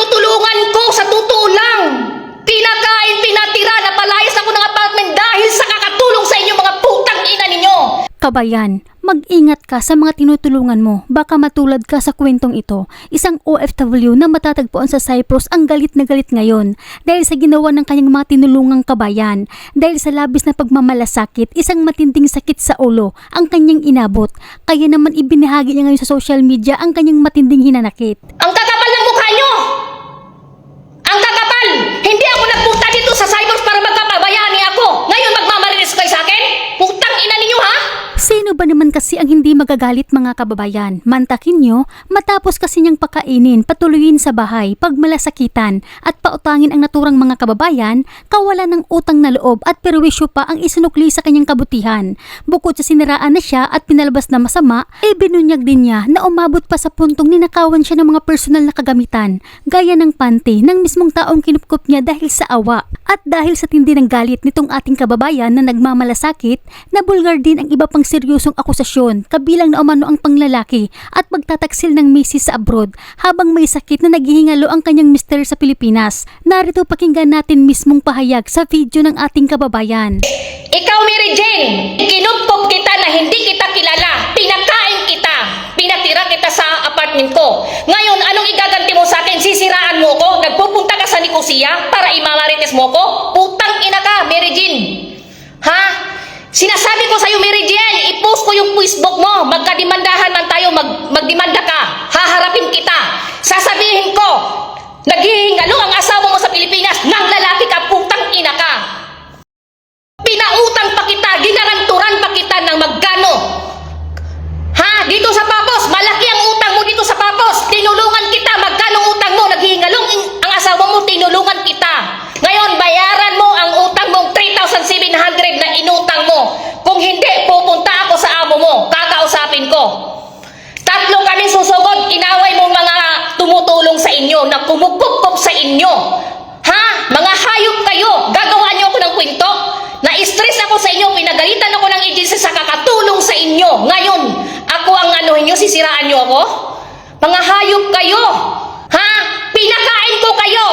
tinutulungan ko sa totoo lang. Pinakain, pinatira, napalayas ako ng apartment dahil sa kakatulong sa inyo mga putang ina ninyo. Kabayan, mag-ingat ka sa mga tinutulungan mo. Baka matulad ka sa kwentong ito. Isang OFW na matatagpuan sa Cyprus ang galit na galit ngayon dahil sa ginawa ng kanyang mga tinulungang kabayan. Dahil sa labis na pagmamalasakit, isang matinding sakit sa ulo ang kanyang inabot. Kaya naman ibinahagi niya ngayon sa social media ang kanyang matinding hinanakit. Ang kakapal ng mukha nyo! Ang kakapal! Hindi ako nagpunta dito sa Cyprus para magkapabayani ako. Ngayon magmamarinis kayo sa akin? Putang ina ninyo ha? Sino ba naman kasi ang hindi magagalit mga kababayan? Mantakin nyo, matapos kasi niyang pakainin, patuluyin sa bahay, pagmalasakitan at pautangin ang naturang mga kababayan, kawalan ng utang na loob at perwisyo pa ang isinukli sa kanyang kabutihan. Bukod sa siniraan na siya at pinalabas na masama, binunyag din niya na umabot pa sa puntong ninakawan siya ng mga personal na kagamitan, gaya ng panty ng mismong taong kinupkup niya dahil sa awa. At dahil sa tindi ng galit nitong ating kababayan na nagmamalasakit, nabulgar din ang iba pang seryosong akusasyon, kabilang na umano ang panglalaki at pagtataksil ng misis sa abroad habang may sakit na naghihingalo ang kanyang mister sa Pilipinas. Narito pakinggan natin mismong pahayag sa video ng ating kababayan. Ikaw, Mary Jane, kinupkup kita na hindi kita kilala. Pinakain kita. Pinatira kita sa apartment ko. Ngayon, anong igaganti mo sa akin? Sisiraan mo ko? Nagpupunta ka sa Nicosia para imamarites mo ko? Putang ina ka, Mary Jane. Ha? Sinasabi ko sa'yo, Mary Jane, i-post ko yung Facebook mo. Magkadimandahan man tayo, magdimanda ka. Haharapin kita. Sasabihin ko, naghihingalo ang asawa mo sa Pilipinas. Nang lalaki ka, putang ina ka. Pinautang pa kita, ginaranturan pa kita ng magkano. Ha? Dito sa Papos, malaki ang utang mo dito sa Papos. Tinulungan kita, magkano utang mo? Naghihingalong ang asawa mo, tinulungan kita. Ngayon, bayaran mo ang utang mong 3,700 na inutang mo. Kung hindi, pupunta ako sa amo mo. Kakausapin ko. 3 kami susugod, inaway mo mga tumutulong sa inyo, na kumukup sa inyo. Ha? Mga hayop kayo. Gagawa niyo ako ng kwento. Na-stress ako sa inyo, pinagalitan ako ng agency sa kakatulong sa inyo. Ngayon, ako ang anuhin niyo, sisiraan niyo ako? Mga hayop kayo. Ha? Pinakain ko kayo.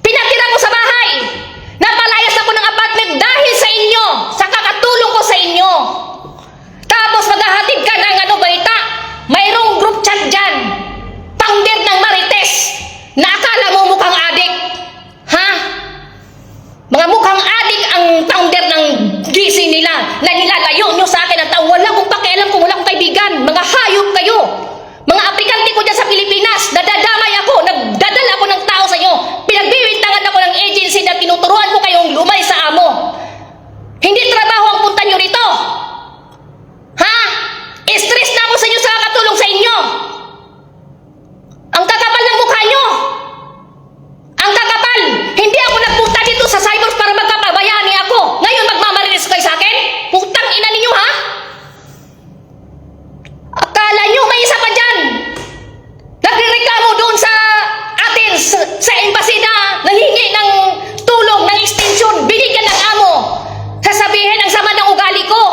Pinatira ko sa bahay. Napalayas ako ng apartment dahil sa inyo. Sa kakatulong ko sa inyo. Tapos maghahatid ka ng balita. Mayroong group chat dyan. Founder ng Marites. Na akala mo mukhang adik. Ha? Mga mukhang adik ang founder ng GC nila. Na nilalayo nyo sa akin ang tao. Wala kong pakialam kung wala kong kaibigan. Mga hayop kayo. Mga aplikante ko dyan sa Pilipinas. Nadadamay ako. Nagdadala ako ng tao sa inyo. Pinagbibintangan ako ng agency na tinuturuan ko kayong lumay sa amo. Hindi trabaho ang punta nyo rito. Ha? Stress na ako sa inyo sa katulong sa inyo. Ang kakapal ng mukha nyo. Ang kakapal. Hindi ako nagpunta dito sa Cyprus para magkapabayani ako. Ngayon magmamarinis kayo sa akin? Putang ina ninyo ha? Akala nyo may isa pa dyan. Nagrereklamo doon sa atin, sa embassy na nangingi ng tulong, ng extension, binigyan ng amo. Sasabihin ang sama ng ugali ko.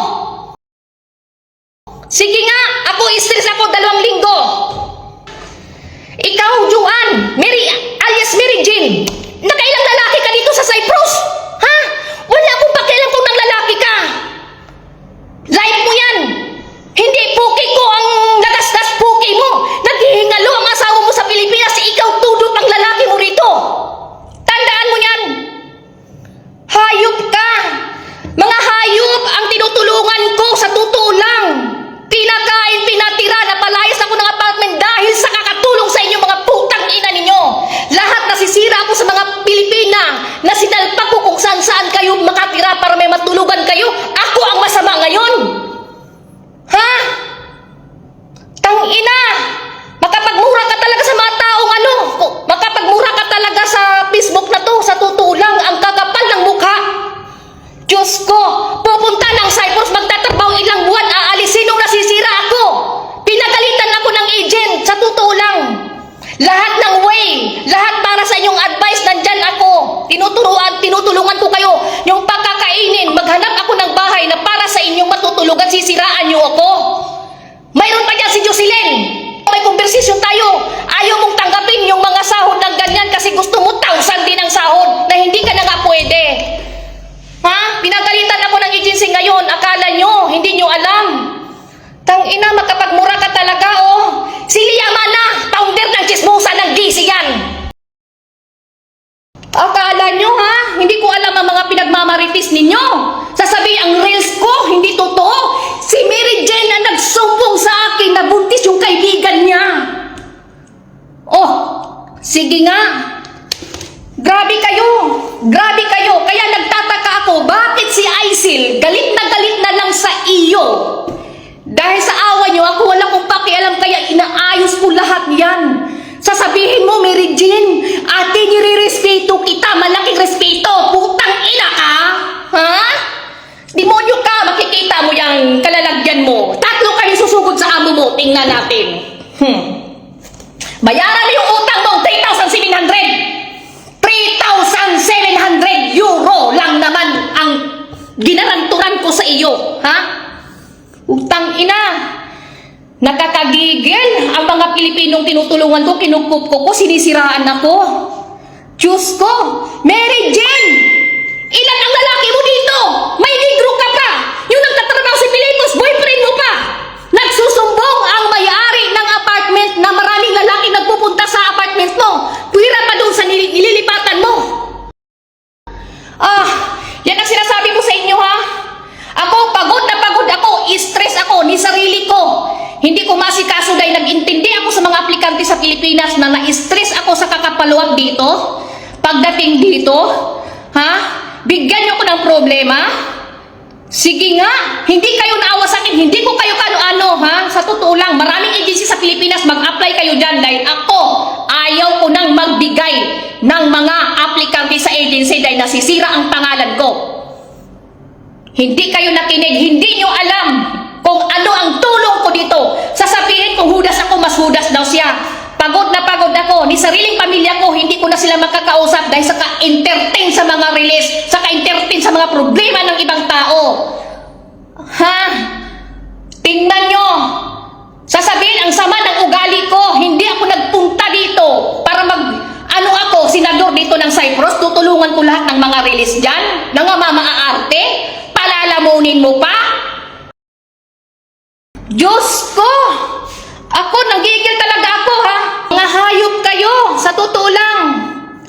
Sige nga, ako stress ako 2 linggo. Ikaw, Juan, alias Mary Jane, nakailang lalaki ka dito sa Cyprus? Ha? Wala akong pakialam kung nang lalaki ka. Life mo yan. Hindi puki ko ang nagasgas puki mo. Naghihingalo ang asawa mo sa Pilipinas. Ikaw tudot ang lalaki mo rito. Tandaan mo yan. Hayop ka. Mga hayop ang tinutulungan ko sa totoo lang. Pinakain, pinatira, napalayas ako ng apartment dahil sa kakatulong sa inyo mga putang ina ninyo. Lahat nasisira ako sa mga Pilipina na sinalpak ko kung saan kayo makatira para may matulugan kayo. Ako ang masama ngayon. Ha? Tangina! Makapagmura ka talaga sa mga taong makapagmura ka talaga sa Facebook na to. Sa totoo lang, ang kakapal ng mukha. Diyos ko, pupunta ng Cyprus, magtatrabaho ilang buwan, aalisin nung nasisira ako. Pinagalitan ako ng agent, sa totoo lang. Lahat ng way, lahat para sa inyong advice, nandyan ako. Tinutulungan ko kayo. Yung pagkakainin, maghanap ako ng bahay na para sa inyong matutulugan, sisiraan nyo ako. Mayroon pa dyan si Jocelyn. May conversation tayo. Ayaw mong tanggapin yung mga sahod kasi gusto mo 1,000 din ang sahod na hindi ka na nga pwede. Ha? Pinagalitan ako ng agency ngayon. Akala nyo, hindi nyo alam. Tangina, makapagmura ka talaga, oh. Si Lia Mana, founder ng Chismosa ng GC yan. Akala nyo, ha? Hindi ko alam ang mga pinagmamaritis ninyo. Sasabihin ang reels ko, hindi totoo. Si Mary Jane na nagsumbong sa akin na buntis yung kaibigan niya. Oh, sige nga. Grabe kayo. Grabe kayo. Kaya nagtataka ako, bakit si Aisil galit na lang sa iyo? Dahil sa awa nyo, ako wala kong pakialam, kaya inaayos ko lahat yan. Sasabihin mo, Mary Jane, ate, nire-respeto kita, malaking respeto. Putang ina ka. Ha? Demonyo ka, makikita mo yung kalalagyan mo. 3 kayo susugod sa amo mo, tingnan natin. Bayaran mo yung utang mo, 3,700. 3,700 euro lang naman ang ginaranturan ko sa iyo. Ha? Utang ina. Nakakagigil ang mga Pilipinong tinutulungan ko, kinukup ko, sinisiraan ako. Diyos ko, Mary Jane, ilan ang lalaki mo dito? May negro ka pa. Yung nagtatrabaho si Pilipos, boyfriend mo pa. Nagsusumbong ang may-ari ng apartment na maraming lalaki nagpupunta sa apartment mo. Pwira pa doon sa nililipatan mo. Yan ang sinasabi ko sa inyo, ha? Ako, pagod ako, stress ako ni sarili ko. Hindi ko masikaso dahil nag-intindi ako sa mga aplikante sa Pilipinas na na-stress ako sa kakapaluwag dito. Pagdating dito, ha? Bigyan niyo ko ng problema. Sige nga, hindi kayo naawa sa akin, hindi ko kayo kano-ano, ha? Sa totoo lang, maraming agency sa Pilipinas, mag-apply kayo dyan dahil ako, ayaw ko nang magbigay ng mga aplikante sa agency dahil nasisira ang pangalan ko. Hindi kayo nakinig, hindi nyo alam kung ano ang tulong ko dito. Sasabihin kung hudas ako, mas hudas daw siya. Pagod na pagod ako, ni sariling pamilya ko, hindi ko na sila makakausap dahil sa ka-entertain sa mga release, sa ka-entertain sa mga problema ng ibang tao. Ha? Tingnan nyo. Sasabihin, ang sama ng ugali ko, hindi ako nagpunta dito para senador dito ng Cyprus, tutulungan ko lahat ng mga release dyan, ng mga maaarte, palalamunin mo pa. Diyos ko! Ako, nagigil talaga ako, ha? Mga hayop kayo, sa totoo lang.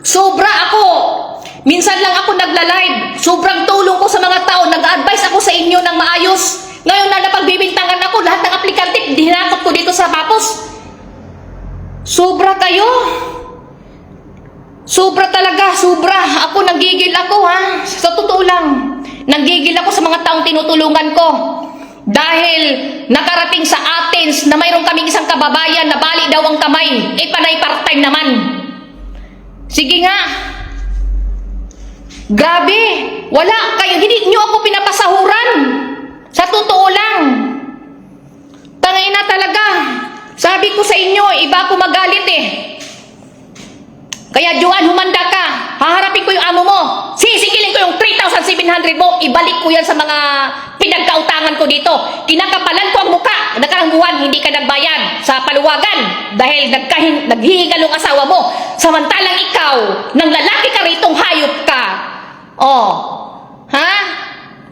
Sobra ako. Minsan lang ako nagla-live. Sobrang tulong ko sa mga tao. Nag-advise ako sa inyo ng maayos. Ngayon na napagbibintangan ako, lahat ng aplikante, dinakot ko dito sa Papos. Sobra kayo. Sobra talaga, sobra. Ako, nagigil ako, ha? Sa totoo lang. Nagigil ako sa mga taong tinutulungan ko. Dahil nakarating sa Athens na mayroon kaming isang kababayan na bali daw ang kamay, panay part-time naman. Sige nga. Grabe. Wala kayo, hindi nyo ako pinapasahuran. Sa totoo lang. Tangay na talaga. Sabi ko sa inyo, iba ako magalit eh. Kaya Joan, humanda ka. Haharapin ko yung amo mo. Sisigilin ko yung 3,700 mo. Ibalik ko yan sa mga pinagkautangan ko dito. Kinakapalan ko ang muka. Nakarang buwan, hindi ka nagbayad sa paluwagan. Dahil naghihingalong asawa mo. Samantalang ikaw, nang lalaki ka ritong hayop ka. Oh. Ha?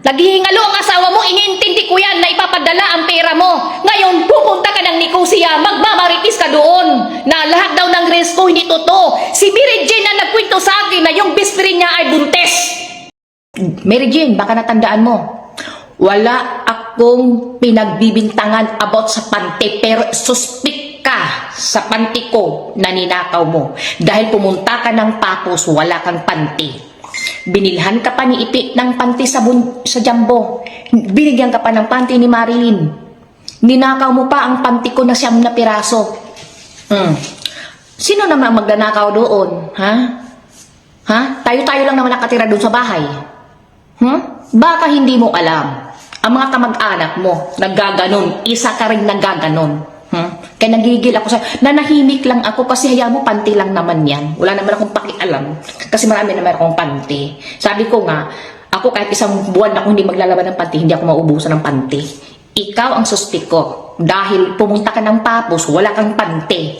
Naghihingalo ang asawa mo, iniintindi ko yan na ipapadala ang pera mo. Ngayon, pupunta ka ng Nicosia, magmamaritis ka doon. Na lahat daw ng reels ko hindi totoo. Si Mary Jane na nagkwento sa akin na yung best friend niya ay buntes. Mary Jane, baka natandaan mo. Wala akong pinagbibintangan about sa panty, pero suspect ka sa panty ko na ninakaw mo. Dahil pumunta ka ng Papos, wala kang panty. Binilhan ka pa ni Ipi ng panty sa Jumbo. Binigyan ka pa ng panty ni Marilyn. Ninakaw mo pa ang panty ko na 9 na piraso. Sino naman magnanakaw doon? Ha? Ha? Tayo-tayo lang naman nakatira doon sa bahay. Baka hindi mo alam. Ang mga kamag-anak mo, naggaganon. Isa ka rin naggaganon. Kaya nagigil ako sa nanahimik lang ako kasi hayaan mo, panty lang naman yan. Wala naman akong pakialam kasi marami naman akong panty. Sabi ko nga, ako kahit isang buwan ako hindi maglalaban ng panty, hindi ako maubusan ng panty. Ikaw ang suspect ko dahil pumunta ka ng Papos, wala kang panty.